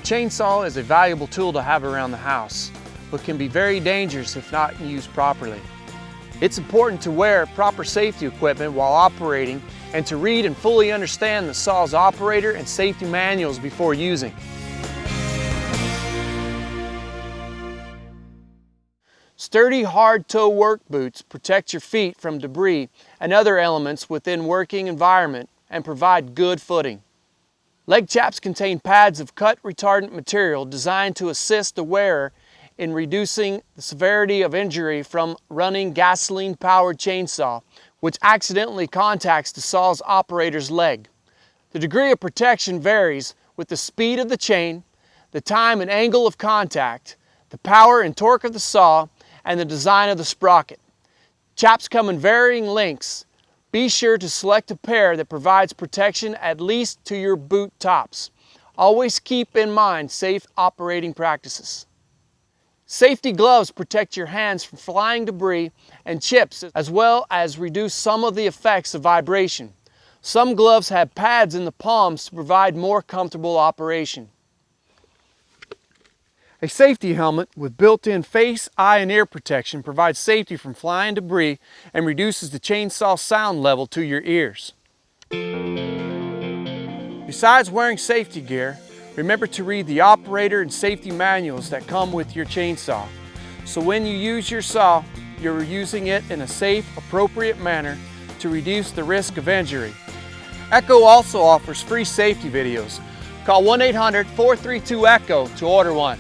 chainsaw is a valuable tool to have around the house, but can be very dangerous if not used properly. It's important to wear proper safety equipment while operating and to read and fully understand the saw's operator and safety manuals before using. Sturdy, hard-toe work boots protect your feet from debris and other elements within working environment and provide good footing. Leg chaps contain pads of cut retardant material designed to assist the wearer in reducing the severity of injury from running gasoline-powered chainsaw, which accidentally contacts the saw's operator's leg. The degree of protection varies with the speed of the chain, the time and angle of contact, the power and torque of the saw, and the design of the sprocket. Chaps come in varying lengths. Be sure to select a pair that provides protection at least to your boot tops. Always keep in mind safe operating practices. Safety gloves protect your hands from flying debris and chips, as well as reduce some of the effects of vibration. Some gloves have pads in the palms to provide more comfortable operation. A safety helmet with built-in face, eye, and ear protection provides safety from flying debris and reduces the chainsaw sound level to your ears. Besides wearing safety gear, remember to read the operator and safety manuals that come with your chainsaw. So when you use your saw, you're using it in a safe, appropriate manner to reduce the risk of injury. ECHO also offers free safety videos. Call 1-800-432-ECHO to order one.